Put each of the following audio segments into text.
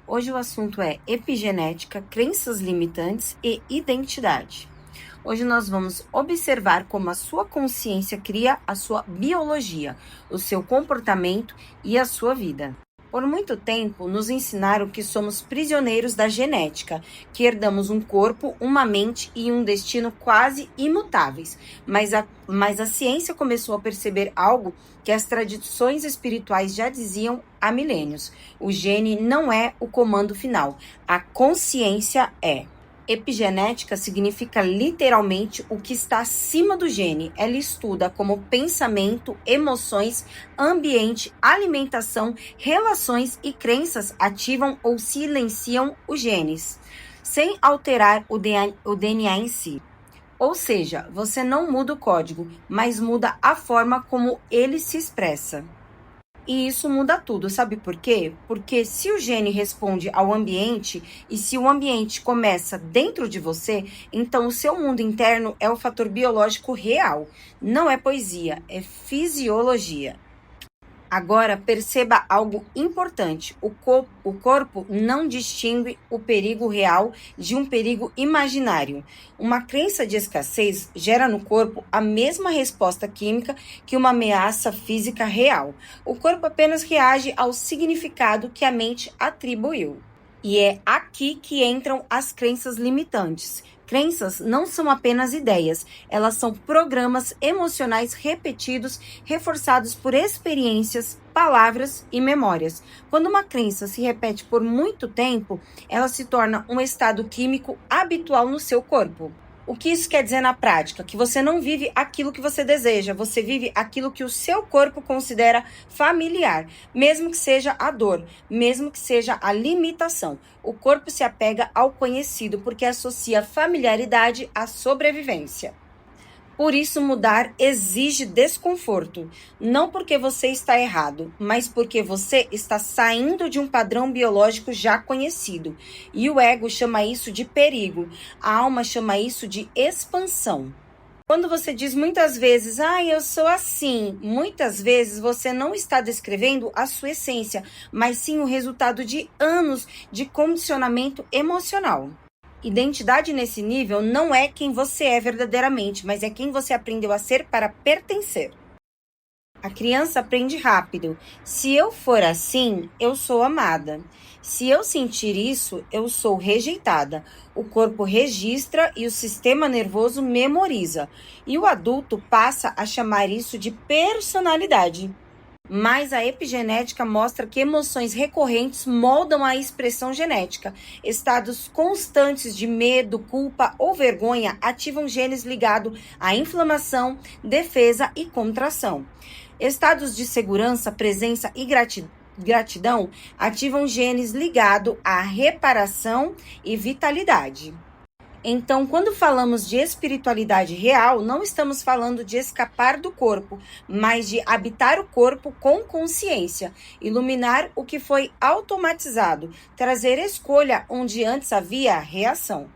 Hoje o assunto é epigenética, crenças limitantes e identidade. Hoje nós vamos observar como a sua consciência cria a sua biologia, o seu comportamento e a sua vida. Por muito tempo, nos ensinaram que somos prisioneiros da genética, que herdamos um corpo, uma mente e um destino quase imutáveis. Mas a ciência começou a perceber algo que as tradições espirituais já diziam há milênios. O gene não é o comando final, a consciência é. Epigenética significa literalmente o que está acima do gene. Ela estuda como pensamento, emoções, ambiente, alimentação, relações e crenças ativam ou silenciam os genes, sem alterar o DNA em si. Ou seja, você não muda o código, mas muda a forma como ele se expressa. E isso muda tudo, sabe por quê? Porque se o gene responde ao ambiente e se o ambiente começa dentro de você, então o seu mundo interno é o fator biológico real. Não é poesia, é fisiologia. Agora, perceba algo importante. O corpo não distingue o perigo real de um perigo imaginário. Uma crença de escassez gera no corpo a mesma resposta química que uma ameaça física real. O corpo apenas reage ao significado que a mente atribuiu. E é aqui que entram as crenças limitantes. Crenças não são apenas ideias, elas são programas emocionais repetidos, reforçados por experiências, palavras e memórias. Quando uma crença se repete por muito tempo, ela se torna um estado químico habitual no seu corpo. O que isso quer dizer na prática? Que você não vive aquilo que você deseja, você vive aquilo que o seu corpo considera familiar, mesmo que seja a dor, mesmo que seja a limitação. O corpo se apega ao conhecido porque associa familiaridade à sobrevivência. Por isso, mudar exige desconforto, não porque você está errado, mas porque você está saindo de um padrão biológico já conhecido. E o ego chama isso de perigo, a alma chama isso de expansão. Quando você diz muitas vezes, eu sou assim, muitas vezes você não está descrevendo a sua essência, mas sim o resultado de anos de condicionamento emocional. Identidade nesse nível não é quem você é verdadeiramente, mas é quem você aprendeu a ser para pertencer. A criança aprende rápido. Se eu for assim, eu sou amada. Se eu sentir isso, eu sou rejeitada. O corpo registra e o sistema nervoso memoriza. E o adulto passa a chamar isso de personalidade. Mas a epigenética mostra que emoções recorrentes moldam a expressão genética. Estados constantes de medo, culpa ou vergonha ativam genes ligados à inflamação, defesa e contração. Estados de segurança, presença e gratidão ativam genes ligados à reparação e vitalidade. Então, quando falamos de espiritualidade real, não estamos falando de escapar do corpo, mas de habitar o corpo com consciência, iluminar o que foi automatizado, trazer escolha onde antes havia reação.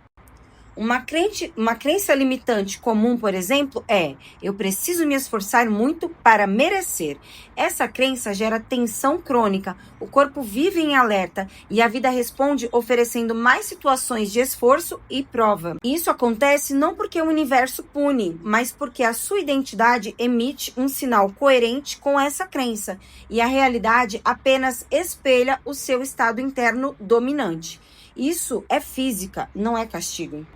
Uma crença limitante comum, por exemplo, é: eu preciso me esforçar muito para merecer. Essa crença gera tensão crônica, o corpo vive em alerta e a vida responde oferecendo mais situações de esforço e prova. Isso acontece não porque o universo pune, mas porque a sua identidade emite um sinal coerente com essa crença e a realidade apenas espelha o seu estado interno dominante. Isso é física, não é castigo.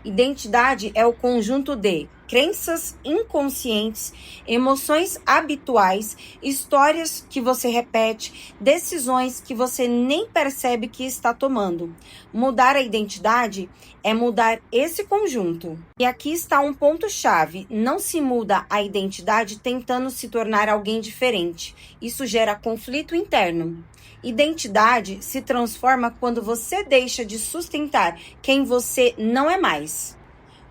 Identidade é o conjunto de crenças inconscientes, emoções habituais, histórias que você repete, decisões que você nem percebe que está tomando. Mudar a identidade é mudar esse conjunto. E aqui está um ponto-chave: não se muda a identidade tentando se tornar alguém diferente. Isso gera conflito interno. Identidade se transforma quando você deixa de sustentar quem você não é mais.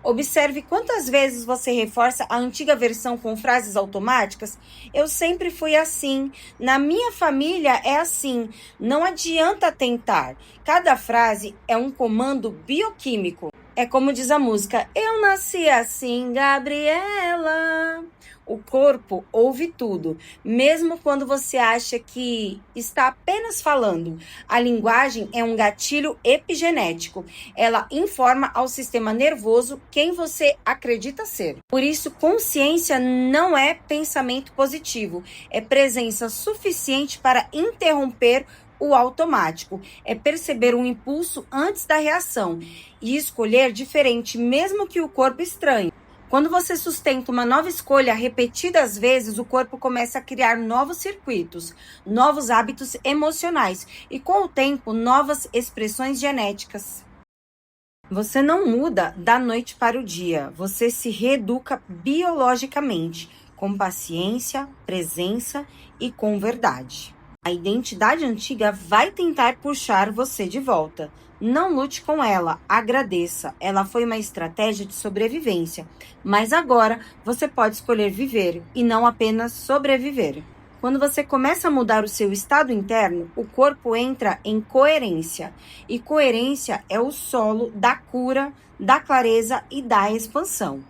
Observe quantas vezes você reforça a antiga versão com frases automáticas. Eu sempre fui assim. Na minha família é assim. Não adianta tentar. Cada frase é um comando bioquímico. É como diz a música: eu nasci assim, Gabriela. O corpo ouve tudo, mesmo quando você acha que está apenas falando. A linguagem é um gatilho epigenético. Ela informa ao sistema nervoso quem você acredita ser. Por isso, consciência não é pensamento positivo, é presença suficiente para interromper o automático, é perceber um impulso antes da reação e escolher diferente, mesmo que o corpo estranhe. Quando você sustenta uma nova escolha repetidas vezes, o corpo começa a criar novos circuitos, novos hábitos emocionais e, com o tempo, novas expressões genéticas. Você não muda da noite para o dia, você se reeduca biologicamente, com paciência, presença e com verdade. A identidade antiga vai tentar puxar você de volta. Não lute com ela, agradeça. Ela foi uma estratégia de sobrevivência. Mas agora você pode escolher viver e não apenas sobreviver. Quando você começa a mudar o seu estado interno, o corpo entra em coerência. E coerência é o solo da cura, da clareza e da expansão.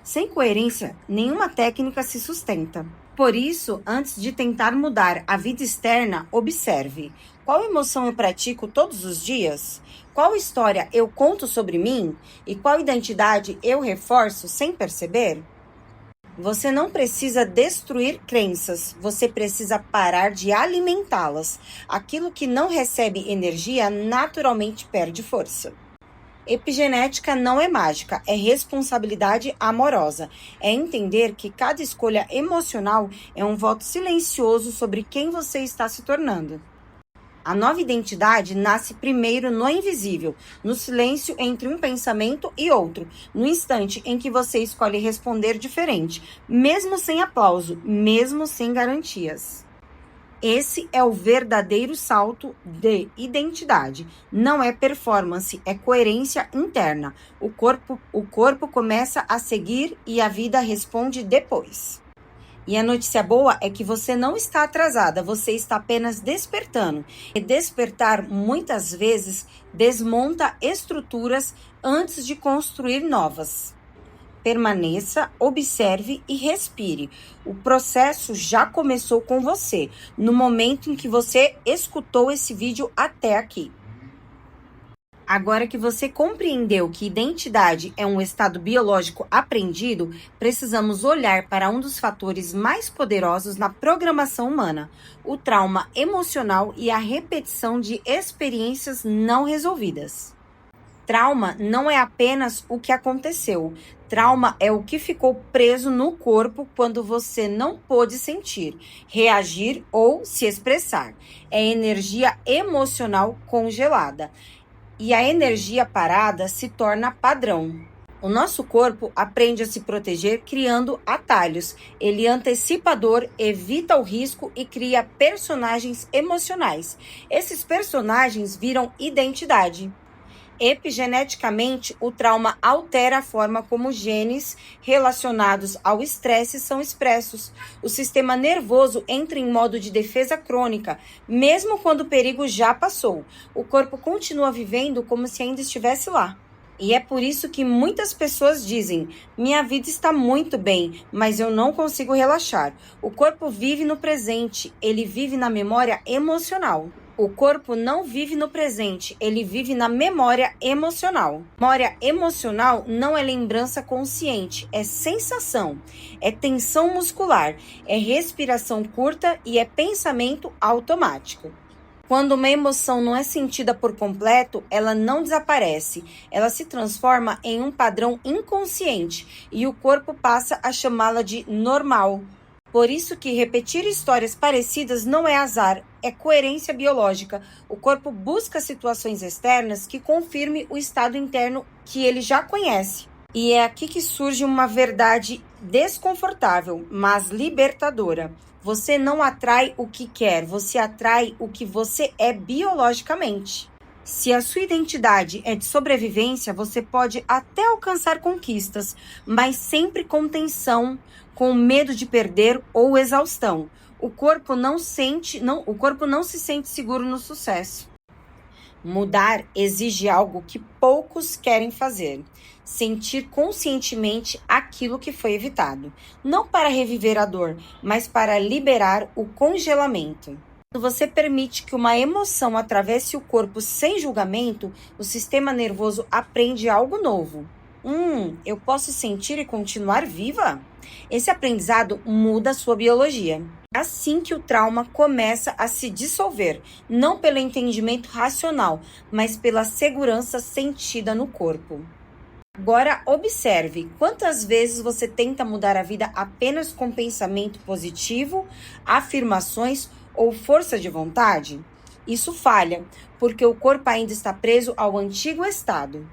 Sem coerência, nenhuma técnica se sustenta. Por isso, antes de tentar mudar a vida externa, observe: qual emoção eu pratico todos os dias? Qual história eu conto sobre mim? E qual identidade eu reforço sem perceber? Você não precisa destruir crenças, você precisa parar de alimentá-las. Aquilo que não recebe energia naturalmente perde força. Epigenética não é mágica, é responsabilidade amorosa. É entender que cada escolha emocional é um voto silencioso sobre quem você está se tornando. A nova identidade nasce primeiro no invisível, no silêncio entre um pensamento e outro, no instante em que você escolhe responder diferente, mesmo sem aplauso, mesmo sem garantias. Esse é o verdadeiro salto de identidade. Não é performance, é coerência interna. O corpo começa a seguir e a vida responde depois. E a notícia boa é que você não está atrasada, você está apenas despertando. E despertar, muitas vezes, desmonta estruturas antes de construir novas. Permaneça, observe e respire. O processo já começou com você, no momento em que você escutou esse vídeo até aqui. Agora que você compreendeu que identidade é um estado biológico aprendido, precisamos olhar para um dos fatores mais poderosos na programação humana: o trauma emocional e a repetição de experiências não resolvidas. Trauma não é apenas o que aconteceu. Trauma é o que ficou preso no corpo quando você não pôde sentir, reagir ou se expressar. É energia emocional congelada. E a energia parada se torna padrão. O nosso corpo aprende a se proteger criando atalhos. Ele antecipa a dor, evita o risco e cria personagens emocionais. Esses personagens viram identidade. Epigeneticamente, o trauma altera a forma como genes relacionados ao estresse são expressos. O sistema nervoso entra em modo de defesa crônica, mesmo quando o perigo já passou. O corpo continua vivendo como se ainda estivesse lá. E é por isso que muitas pessoas dizem: minha vida está muito bem, mas eu não consigo relaxar. O corpo vive no presente, ele vive na memória emocional. O corpo não vive no presente, ele vive na memória emocional. Memória emocional não é lembrança consciente, é sensação, é tensão muscular, é respiração curta e é pensamento automático. Quando uma emoção não é sentida por completo, ela não desaparece, ela se transforma em um padrão inconsciente e o corpo passa a chamá-la de normal. Por isso que repetir histórias parecidas não é azar, é coerência biológica. O corpo busca situações externas que confirmem o estado interno que ele já conhece. E é aqui que surge uma verdade desconfortável, mas libertadora. Você não atrai o que quer, você atrai o que você é biologicamente. Se a sua identidade é de sobrevivência, você pode até alcançar conquistas, mas sempre com tensão, com medo de perder ou exaustão. O corpo não se sente seguro no sucesso. Mudar exige algo que poucos querem fazer: sentir conscientemente aquilo que foi evitado, não para reviver a dor, mas para liberar o congelamento. Quando você permite que uma emoção atravesse o corpo sem julgamento, o sistema nervoso aprende algo novo. Eu posso sentir e continuar viva? Esse aprendizado muda a sua biologia. É assim que o trauma começa a se dissolver, não pelo entendimento racional, mas pela segurança sentida no corpo. Agora observe quantas vezes você tenta mudar a vida apenas com pensamento positivo, afirmações ou força de vontade? Isso falha, porque o corpo ainda está preso ao antigo estado.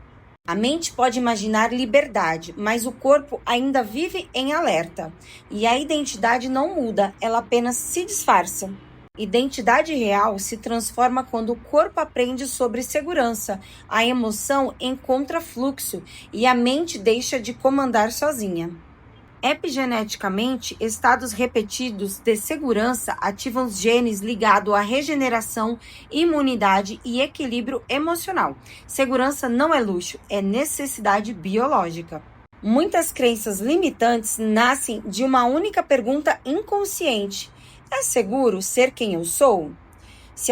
A mente pode imaginar liberdade, mas o corpo ainda vive em alerta. E a identidade não muda, ela apenas se disfarça. Identidade real se transforma quando o corpo aprende sobre segurança, a emoção encontra fluxo e a mente deixa de comandar sozinha. Epigeneticamente, estados repetidos de segurança ativam os genes ligados à regeneração, imunidade e equilíbrio emocional. Segurança não é luxo, é necessidade biológica. Muitas crenças limitantes nascem de uma única pergunta inconsciente: é seguro ser quem eu sou? Se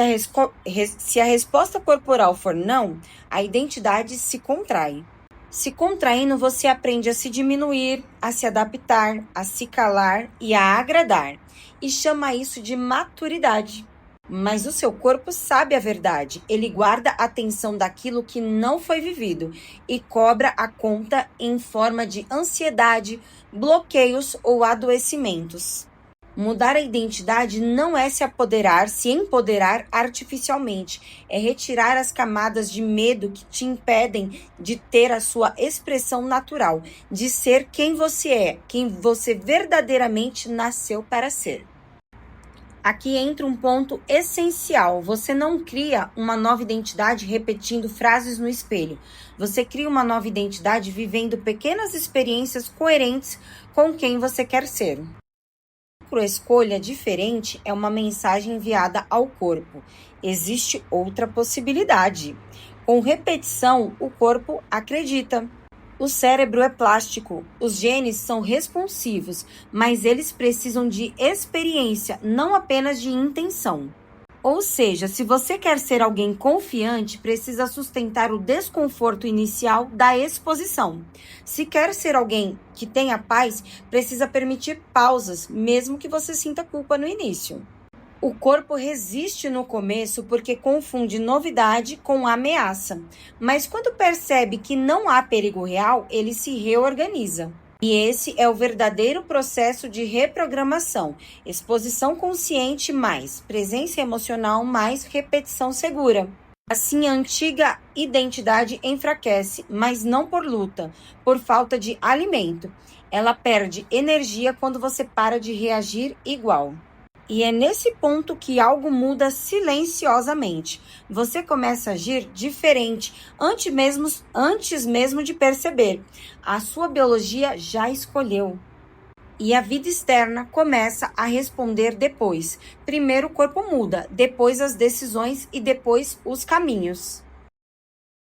a resposta corporal for não, a identidade se contrai. Se contraindo, você aprende a se diminuir, a se adaptar, a se calar e a agradar. E chama isso de maturidade. Mas o seu corpo sabe a verdade. Ele guarda a atenção daquilo que não foi vivido e cobra a conta em forma de ansiedade, bloqueios ou adoecimentos. Mudar a identidade não é se empoderar artificialmente. É retirar as camadas de medo que te impedem de ter a sua expressão natural, de ser quem você verdadeiramente nasceu para ser. Aqui entra um ponto essencial. Você não cria uma nova identidade repetindo frases no espelho. Você cria uma nova identidade vivendo pequenas experiências coerentes com quem você quer ser. Escolha diferente é uma mensagem enviada ao corpo. Existe outra possibilidade. Com repetição, o corpo acredita. O cérebro é plástico. Os genes são responsivos, mas eles precisam de experiência, não apenas de intenção. Ou seja, se você quer ser alguém confiante, precisa sustentar o desconforto inicial da exposição. Se quer ser alguém que tenha paz, precisa permitir pausas, mesmo que você sinta culpa no início. O corpo resiste no começo porque confunde novidade com ameaça, mas quando percebe que não há perigo real, ele se reorganiza. E esse é o verdadeiro processo de reprogramação: exposição consciente mais presença emocional mais repetição segura. Assim, a antiga identidade enfraquece, mas não por luta, por falta de alimento. Ela perde energia quando você para de reagir igual. E é nesse ponto que algo muda silenciosamente. Você começa a agir diferente antes mesmo de perceber. A sua biologia já escolheu. E a vida externa começa a responder depois. Primeiro o corpo muda, depois as decisões e depois os caminhos.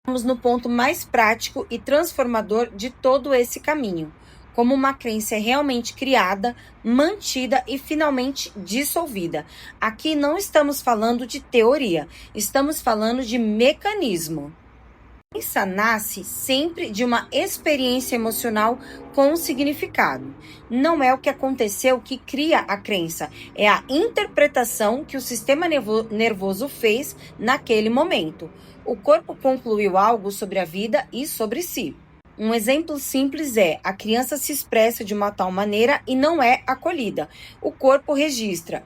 Vamos no ponto mais prático e transformador de todo esse caminho: como uma crença é realmente criada, mantida e finalmente dissolvida. Aqui não estamos falando de teoria, estamos falando de mecanismo. A crença nasce sempre de uma experiência emocional com significado. Não é o que aconteceu que cria a crença, é a interpretação que o sistema nervoso fez naquele momento. O corpo concluiu algo sobre a vida e sobre si. Um exemplo simples é: a criança se expressa de uma tal maneira e não é acolhida. O corpo registra: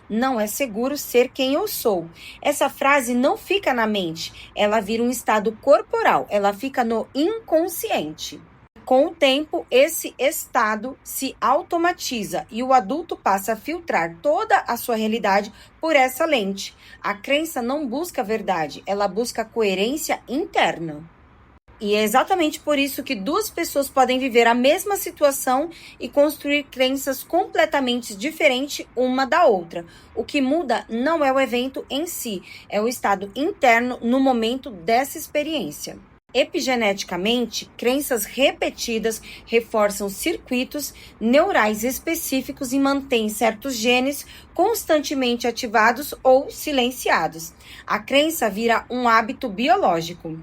não é seguro ser quem eu sou. Essa frase não fica na mente, ela vira um estado corporal, ela fica no inconsciente. Com o tempo, esse estado se automatiza e o adulto passa a filtrar toda a sua realidade por essa lente. A crença não busca a verdade, ela busca a coerência interna. E é exatamente por isso que duas pessoas podem viver a mesma situação e construir crenças completamente diferentes uma da outra. O que muda não é o evento em si, é o estado interno no momento dessa experiência. Epigeneticamente, crenças repetidas reforçam circuitos neurais específicos e mantêm certos genes constantemente ativados ou silenciados. A crença vira um hábito biológico.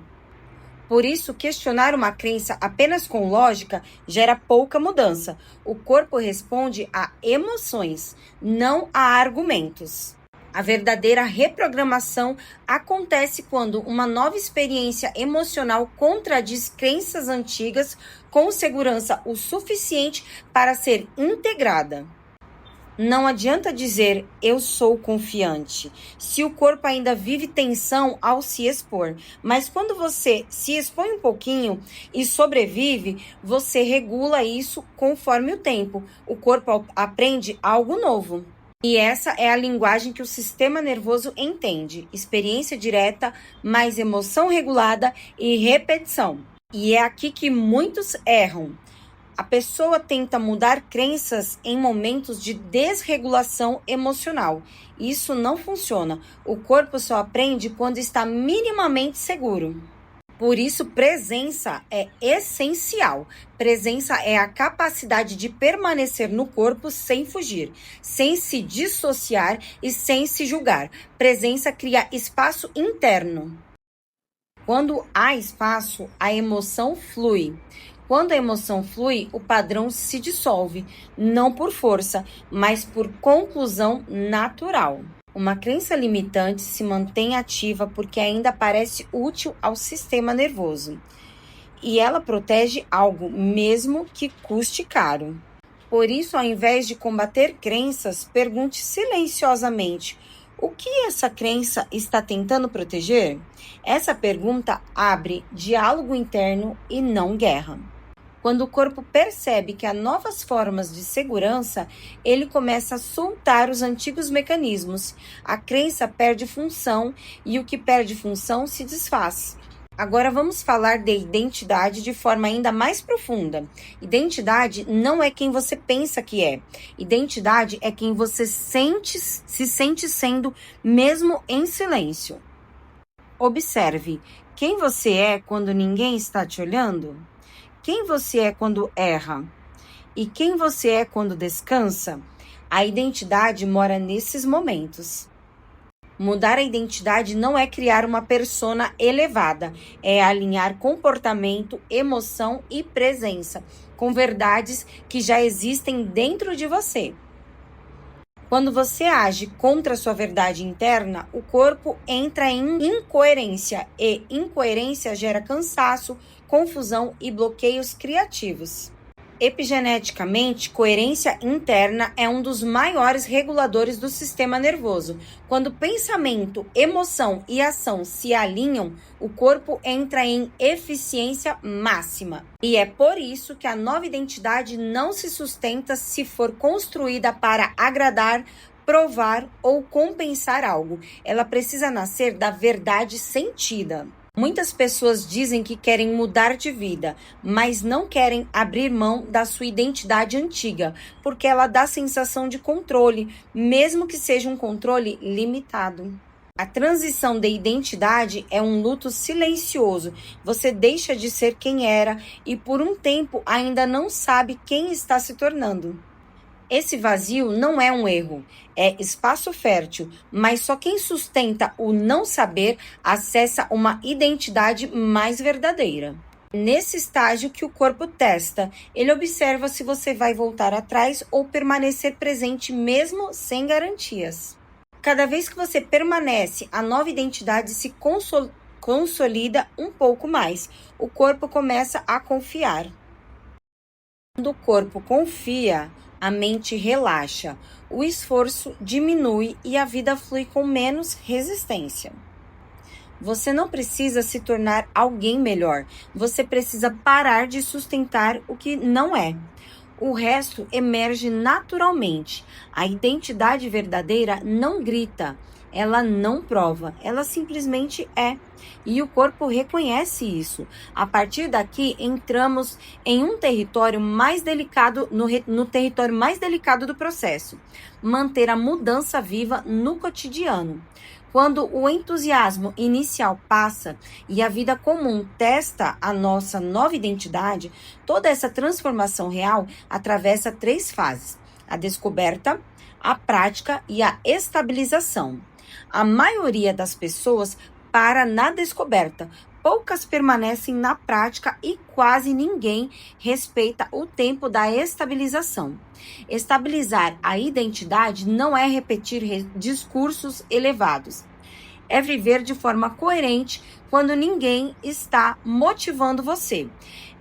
Por isso, questionar uma crença apenas com lógica gera pouca mudança. O corpo responde a emoções, não a argumentos. A verdadeira reprogramação acontece quando uma nova experiência emocional contradiz crenças antigas com segurança o suficiente para ser integrada. Não adianta dizer eu sou confiante, se o corpo ainda vive tensão ao se expor. Mas quando você se expõe um pouquinho e sobrevive, você regula isso conforme o tempo. O corpo aprende algo novo. E essa é a linguagem que o sistema nervoso entende: experiência direta, mais emoção regulada e repetição. E é aqui que muitos erram. A pessoa tenta mudar crenças em momentos de desregulação emocional. Isso não funciona. O corpo só aprende quando está minimamente seguro. Por isso, presença é essencial. Presença é a capacidade de permanecer no corpo sem fugir, sem se dissociar e sem se julgar. Presença cria espaço interno. Quando há espaço, a emoção flui. Quando a emoção flui, o padrão se dissolve, não por força, mas por conclusão natural. Uma crença limitante se mantém ativa porque ainda parece útil ao sistema nervoso. E ela protege algo, mesmo que custe caro. Por isso, ao invés de combater crenças, pergunte silenciosamente: o que essa crença está tentando proteger? Essa pergunta abre diálogo interno e não guerra. Quando o corpo percebe que há novas formas de segurança, ele começa a soltar os antigos mecanismos. A crença perde função e o que perde função se desfaz. Agora vamos falar de identidade de forma ainda mais profunda. Identidade não é quem você pensa que é. Identidade é quem você se sente sendo, mesmo em silêncio. Observe quem você é quando ninguém está te olhando. Quem você é quando erra? E quem você é quando descansa? A identidade mora nesses momentos. Mudar a identidade não é criar uma persona elevada, é alinhar comportamento, emoção e presença com verdades que já existem dentro de você. Quando você age contra a sua verdade interna, o corpo entra em incoerência e incoerência gera cansaço, confusão e bloqueios criativos. Epigeneticamente, coerência interna é um dos maiores reguladores do sistema nervoso. Quando pensamento, emoção e ação se alinham, o corpo entra em eficiência máxima. E é por isso que a nova identidade não se sustenta se for construída para agradar, provar ou compensar algo. Ela precisa nascer da verdade sentida. Muitas pessoas dizem que querem mudar de vida, mas não querem abrir mão da sua identidade antiga, porque ela dá sensação de controle, mesmo que seja um controle limitado. A transição de identidade é um luto silencioso. Você deixa de ser quem era e por um tempo ainda não sabe quem está se tornando. Esse vazio não é um erro, é espaço fértil, mas só quem sustenta o não saber acessa uma identidade mais verdadeira. Nesse estágio que o corpo testa, ele observa se você vai voltar atrás ou permanecer presente mesmo sem garantias. Cada vez que você permanece, a nova identidade se consolida um pouco mais. O corpo começa a confiar. Quando o corpo confia, a mente relaxa, o esforço diminui e a vida flui com menos resistência. Você não precisa se tornar alguém melhor, você precisa parar de sustentar o que não é. O resto emerge naturalmente. A identidade verdadeira não grita, ela não prova, ela simplesmente é. E o corpo reconhece isso. A partir daqui, entramos em um território mais delicado, no território mais delicado do processo. Manter a mudança viva no cotidiano. Quando o entusiasmo inicial passa e a vida comum testa a nossa nova identidade, toda essa transformação real atravessa 3 fases: a descoberta, a prática e a estabilização. A maioria das pessoas para na descoberta, poucas permanecem na prática e quase ninguém respeita o tempo da estabilização. Estabilizar a identidade não é repetir discursos elevados. É viver de forma coerente quando ninguém está motivando você.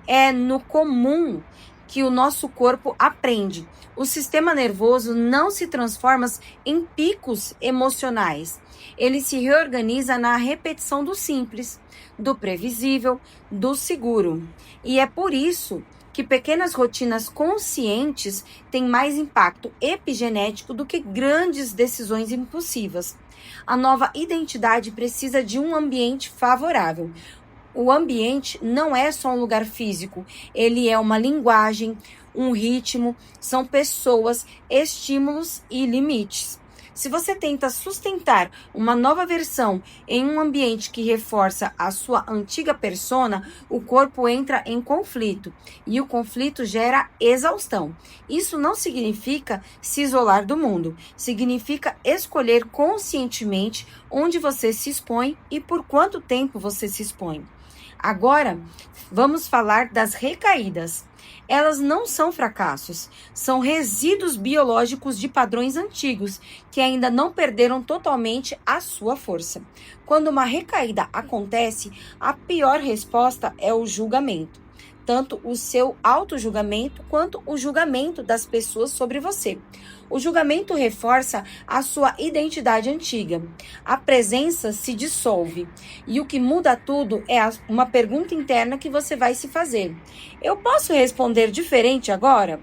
É no comum que o nosso corpo aprende. O sistema nervoso não se transforma em picos emocionais. Ele se reorganiza na repetição do simples, do previsível, do seguro. E é por isso que pequenas rotinas conscientes têm mais impacto epigenético do que grandes decisões impulsivas. A nova identidade precisa de um ambiente favorável. O ambiente não é só um lugar físico, ele é uma linguagem, um ritmo, são pessoas, estímulos e limites. Se você tenta sustentar uma nova versão em um ambiente que reforça a sua antiga persona, o corpo entra em conflito e o conflito gera exaustão. Isso não significa se isolar do mundo, significa escolher conscientemente onde você se expõe e por quanto tempo você se expõe. Agora, vamos falar das recaídas. Elas não são fracassos, são resíduos biológicos de padrões antigos que ainda não perderam totalmente a sua força. Quando uma recaída acontece, a pior resposta é o julgamento. Tanto o seu auto-julgamento quanto o julgamento das pessoas sobre você. O julgamento reforça a sua identidade antiga. A presença se dissolve. E o que muda tudo é uma pergunta interna que você vai se fazer. Eu posso responder diferente agora?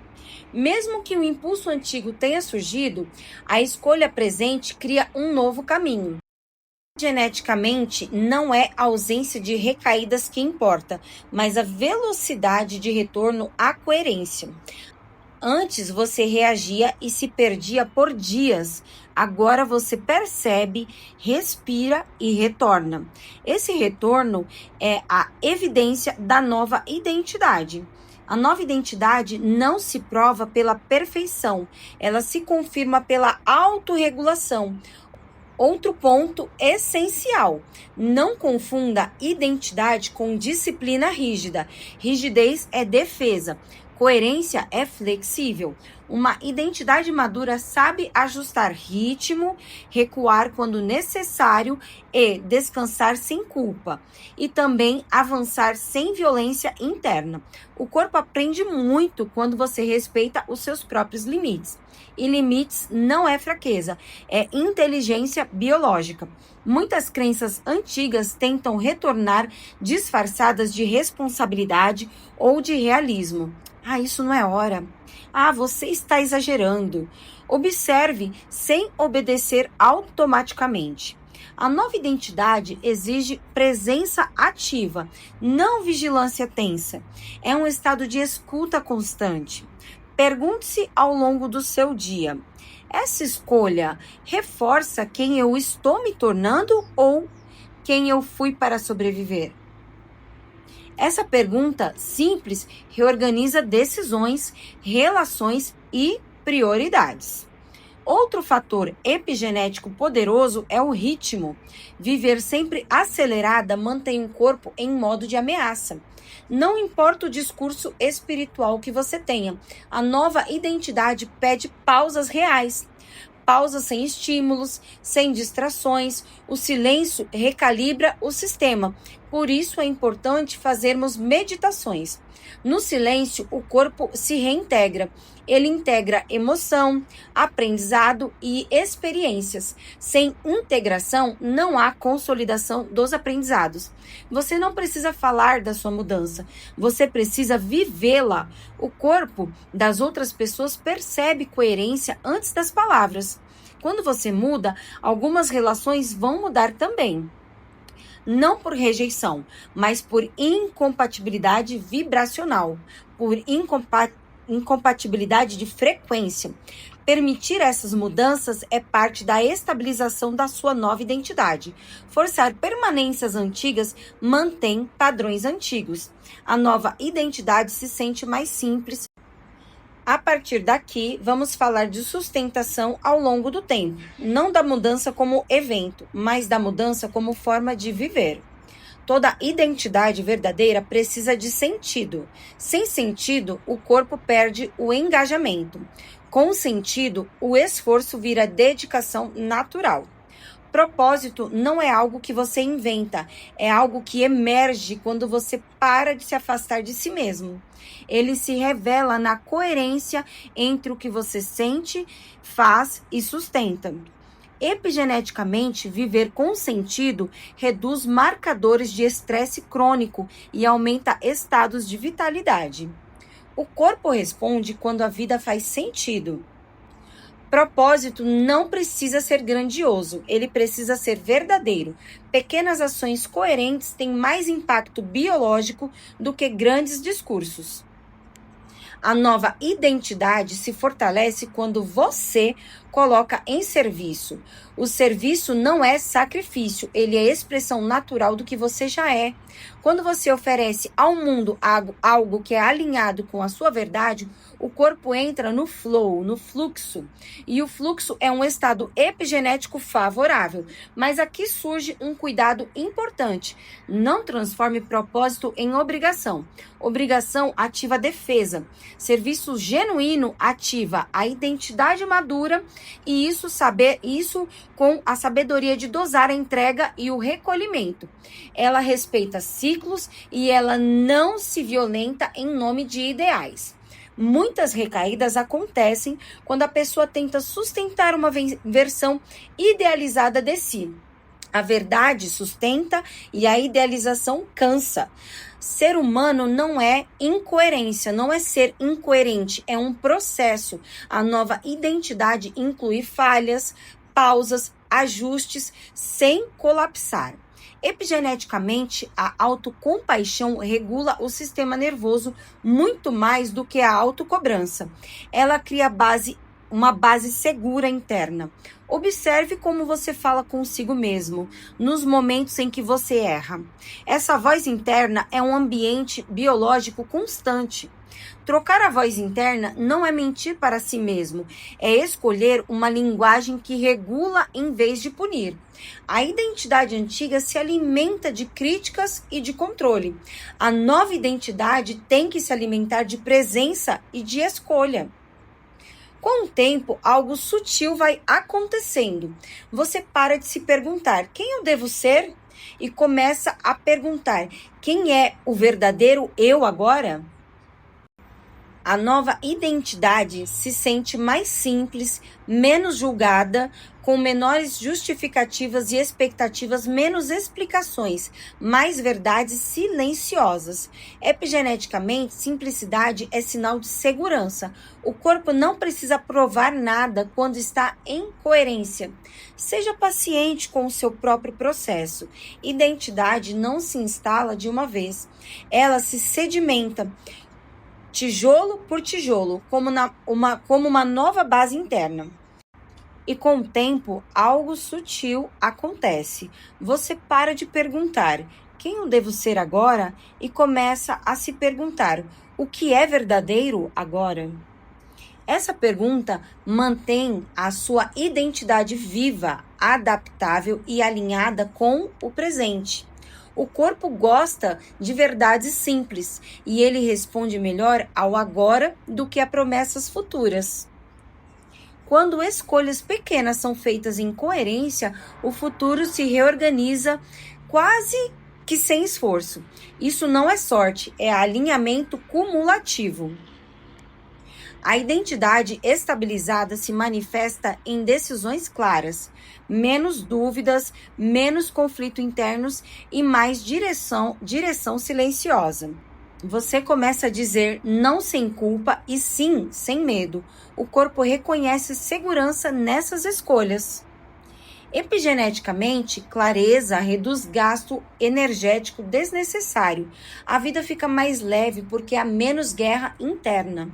Mesmo que o impulso antigo tenha surgido, a escolha presente cria um novo caminho. Geneticamente, não é a ausência de recaídas que importa, mas a velocidade de retorno à coerência. Antes você reagia e se perdia por dias. Agora você percebe, respira e retorna. Esse retorno é a evidência da nova identidade. A nova identidade não se prova pela perfeição, ela se confirma pela autorregulação. Outro ponto essencial: não confunda identidade com disciplina rígida. Rigidez é defesa, coerência é flexível. Uma identidade madura sabe ajustar ritmo, recuar quando necessário e descansar sem culpa. E também avançar sem violência interna. O corpo aprende muito quando você respeita os seus próprios limites. E limites não é fraqueza, é inteligência biológica. Muitas crenças antigas tentam retornar disfarçadas de responsabilidade ou de realismo. Isso não é hora. Você está exagerando. Observe sem obedecer automaticamente. A nova identidade exige presença ativa, não vigilância tensa. É um estado de escuta constante. Pergunte-se ao longo do seu dia: essa escolha reforça quem eu estou me tornando ou quem eu fui para sobreviver? Essa pergunta simples reorganiza decisões, relações e prioridades. Outro fator epigenético poderoso é o ritmo. Viver sempre acelerada mantém o corpo em modo de ameaça. Não importa o discurso espiritual que você tenha, a nova identidade pede pausas reais. Pausas sem estímulos, sem distrações. O silêncio recalibra o sistema. Por isso é importante fazermos meditações. No silêncio, o corpo se reintegra. Ele integra emoção, aprendizado e experiências. Sem integração, não há consolidação dos aprendizados. Você não precisa falar da sua mudança, você precisa vivê-la. O corpo das outras pessoas percebe coerência antes das palavras. quando você muda, algumas relações vão mudar também. Não por rejeição, mas por incompatibilidade vibracional, por incompatibilidade de frequência. Permitir essas mudanças é parte da estabilização da sua nova identidade. Forçar permanências antigas mantém padrões antigos. A nova identidade se sente mais simples. A partir daqui, vamos falar de sustentação ao longo do tempo, não da mudança como evento, mas da mudança como forma de viver. Toda identidade verdadeira precisa de sentido. Sem sentido, o corpo perde o engajamento. Com sentido, o esforço vira dedicação natural. Propósito não é algo que você inventa, é algo que emerge quando você para de se afastar de si mesmo. Ele se revela na coerência entre o que você sente, faz e sustenta. Epigeneticamente, viver com sentido reduz marcadores de estresse crônico e aumenta estados de vitalidade. O corpo responde quando a vida faz sentido. Propósito não precisa ser grandioso, ele precisa ser verdadeiro. Pequenas ações coerentes têm mais impacto biológico do que grandes discursos. A nova identidade se fortalece quando você coloca em serviço. O serviço não é sacrifício, ele é expressão natural do que você já é. Quando você oferece ao mundo algo que é alinhado com a sua verdade, o corpo entra no flow, no fluxo. E o fluxo é um estado epigenético favorável. Mas aqui surge um cuidado importante. Não transforme propósito em obrigação. Obrigação ativa a defesa. Serviço genuíno ativa a identidade madura e isso com a sabedoria de dosar a entrega e o recolhimento. Ela respeita ciclos e ela não se violenta em nome de ideais. Muitas recaídas acontecem quando a pessoa tenta sustentar uma versão idealizada de si. A verdade sustenta e a idealização cansa. Ser humano não é incoerência, não é ser incoerente, é um processo. A nova identidade inclui falhas, pausas, ajustes, sem colapsar. Epigeneticamente, a autocompaixão regula o sistema nervoso muito mais do que a autocobrança. Ela cria uma base segura interna. Observe como você fala consigo mesmo nos momentos em que você erra. Essa voz interna é um ambiente biológico constante. Trocar a voz interna não é mentir para si mesmo, é escolher uma linguagem que regula em vez de punir. A identidade antiga se alimenta de críticas e de controle. A nova identidade tem que se alimentar de presença e de escolha. Com o tempo, algo sutil vai acontecendo. Você para de se perguntar: quem eu devo ser? E começa a perguntar: quem é o verdadeiro eu agora? A nova identidade se sente mais simples, menos julgada, com menores justificativas e expectativas, menos explicações, mais verdades silenciosas. Epigeneticamente, simplicidade é sinal de segurança. O corpo não precisa provar nada quando está em coerência. Seja paciente com o seu próprio processo. Identidade não se instala de uma vez. Ela se sedimenta, tijolo por tijolo, como uma nova base interna. E com o tempo, algo sutil acontece. Você para de perguntar: quem eu devo ser agora? E começa a se perguntar: o que é verdadeiro agora? Essa pergunta mantém a sua identidade viva, adaptável e alinhada com o presente. O corpo gosta de verdades simples e ele responde melhor ao agora do que a promessas futuras. Quando escolhas pequenas são feitas em coerência, o futuro se reorganiza quase que sem esforço. Isso não é sorte, é alinhamento cumulativo. A identidade estabilizada se manifesta em decisões claras, menos dúvidas, menos conflito internos e mais direção silenciosa. Você começa a dizer não sem culpa e sim sem medo. O corpo reconhece segurança nessas escolhas. Epigeneticamente, clareza reduz gasto energético desnecessário. A vida fica mais leve porque há menos guerra interna.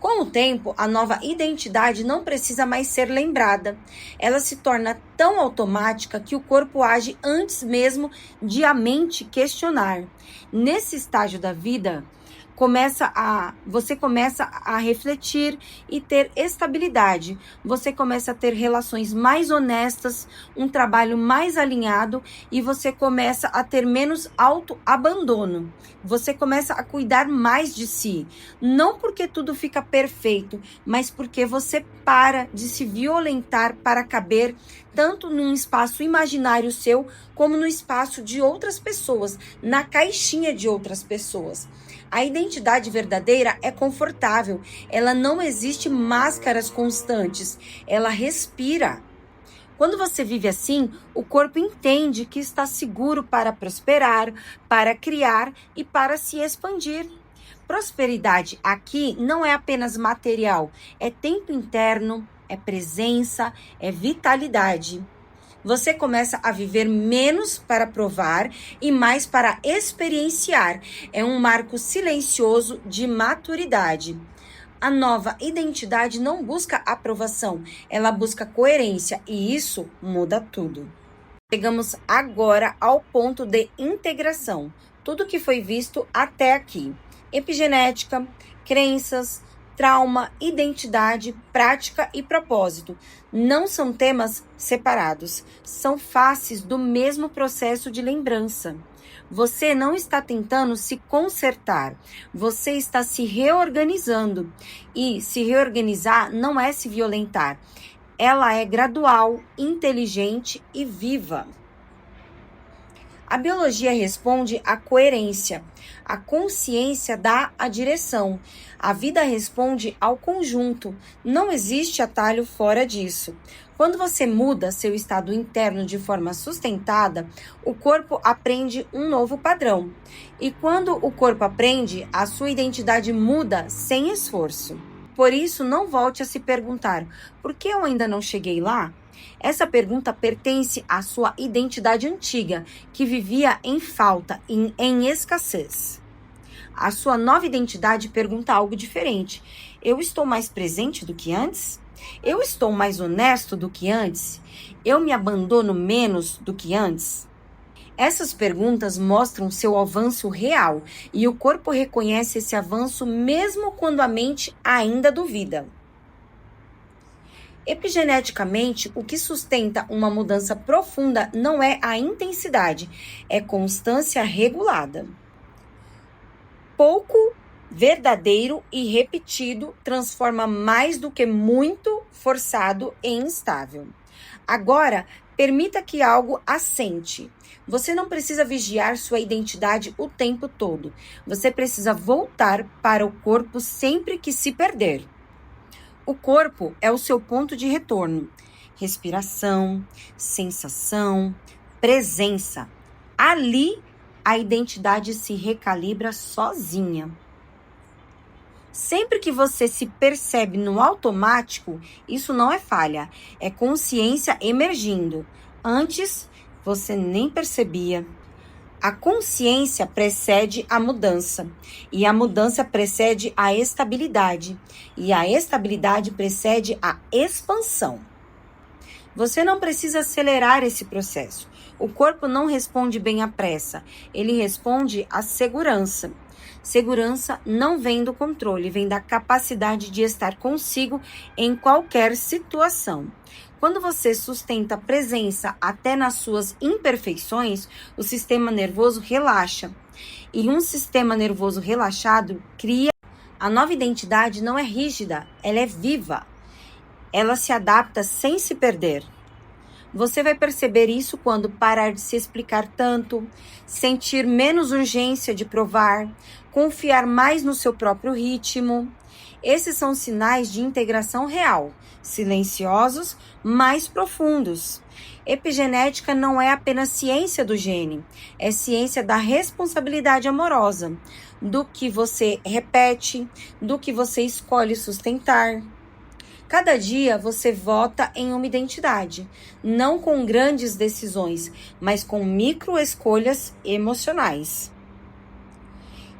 Com o tempo, a nova identidade não precisa mais ser lembrada. Ela se torna tão automática que o corpo age antes mesmo de a mente questionar. Nesse estágio da vida, você começa a refletir e ter estabilidade. Você começa a ter relações mais honestas, um trabalho mais alinhado e você começa a ter menos autoabandono. Você começa a cuidar mais de si. Não porque tudo fica perfeito, mas porque você para de se violentar para caber tanto num espaço imaginário seu, como no espaço de outras pessoas, na caixinha de outras pessoas. A identidade verdadeira é confortável, ela não existe máscaras constantes, ela respira. Quando você vive assim, o corpo entende que está seguro para prosperar, para criar e para se expandir. Prosperidade aqui não é apenas material, é tempo interno, é presença, é vitalidade. Você começa a viver menos para provar e mais para experienciar. É um marco silencioso de maturidade. A nova identidade não busca aprovação, ela busca coerência e isso muda tudo. Chegamos agora ao ponto de integração. Tudo que foi visto até aqui. Epigenética, crenças, trauma, identidade, prática e propósito. Não são temas separados, são faces do mesmo processo de lembrança. Você não está tentando se consertar, você está se reorganizando. E se reorganizar não é se violentar, ela é gradual, inteligente e viva. A biologia responde à coerência, a consciência dá a direção, a vida responde ao conjunto, não existe atalho fora disso. Quando você muda seu estado interno de forma sustentada, o corpo aprende um novo padrão. E quando o corpo aprende, a sua identidade muda sem esforço. Por isso, não volte a se perguntar, por que eu ainda não cheguei lá? Essa pergunta pertence à sua identidade antiga, que vivia em falta, em escassez. A sua nova identidade pergunta algo diferente. Eu estou mais presente do que antes? Eu estou mais honesto do que antes? Eu me abandono menos do que antes? Essas perguntas mostram seu avanço real e o corpo reconhece esse avanço mesmo quando a mente ainda duvida. Epigeneticamente, o que sustenta uma mudança profunda não é a intensidade, é constância regulada. Pouco, verdadeiro e repetido transforma mais do que muito, forçado e instável. Agora, permita que algo assente. Você não precisa vigiar sua identidade o tempo todo. Você precisa voltar para o corpo sempre que se perder. O corpo é o seu ponto de retorno. Respiração, sensação, presença. Ali, a identidade se recalibra sozinha. Sempre que você se percebe no automático, isso não é falha, é consciência emergindo. Antes, você nem percebia. A consciência precede a mudança, e a mudança precede a estabilidade, e a estabilidade precede a expansão. Você não precisa acelerar esse processo. O corpo não responde bem à pressa, ele responde à segurança. Segurança não vem do controle, vem da capacidade de estar consigo em qualquer situação. Quando você sustenta a presença até nas suas imperfeições, o sistema nervoso relaxa. E um sistema nervoso relaxado cria... A nova identidade não é rígida, ela é viva. Ela se adapta sem se perder. Você vai perceber isso quando parar de se explicar tanto, sentir menos urgência de provar, confiar mais no seu próprio ritmo. Esses são sinais de integração real, silenciosos, mais profundos. Epigenética não é apenas ciência do gene, é ciência da responsabilidade amorosa, do que você repete, do que você escolhe sustentar. Cada dia você vota em uma identidade, não com grandes decisões, mas com micro escolhas emocionais.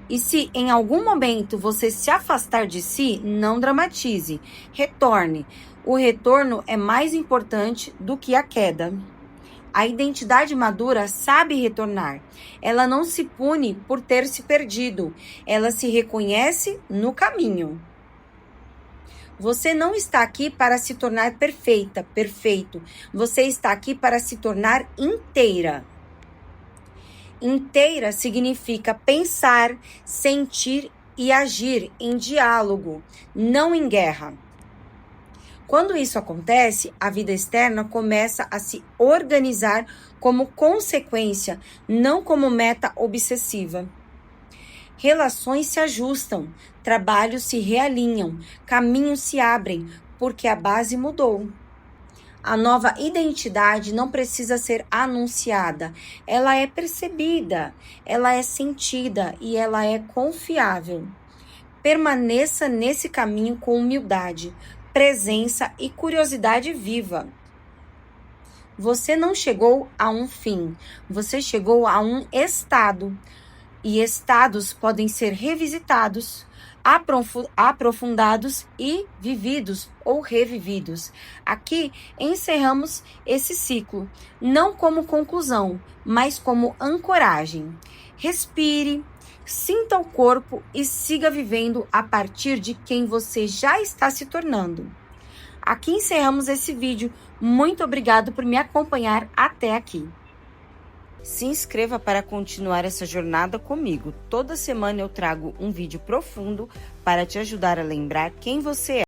E se em algum momento você se afastar de si, não dramatize, retorne. O retorno é mais importante do que a queda. A identidade madura sabe retornar. Ela não se pune por ter se perdido. Ela se reconhece no caminho. Você não está aqui para se tornar perfeita, perfeito. Você está aqui para se tornar inteira. Inteira significa pensar, sentir e agir em diálogo, não em guerra. Quando isso acontece, a vida externa começa a se organizar como consequência, não como meta obsessiva. Relações se ajustam, trabalhos se realinham, caminhos se abrem, porque a base mudou. A nova identidade não precisa ser anunciada, ela é percebida, ela é sentida e ela é confiável. Permaneça nesse caminho com humildade, presença e curiosidade viva. Você não chegou a um fim, você chegou a um estado. E estados podem ser revisitados, aprofundados e vividos ou revividos. Aqui encerramos esse ciclo, não como conclusão, mas como ancoragem. Respire, sinta o corpo e siga vivendo a partir de quem você já está se tornando. Aqui encerramos esse vídeo. Muito obrigado por me acompanhar até aqui. Se inscreva para continuar essa jornada comigo. Toda semana eu trago um vídeo profundo para te ajudar a lembrar quem você é.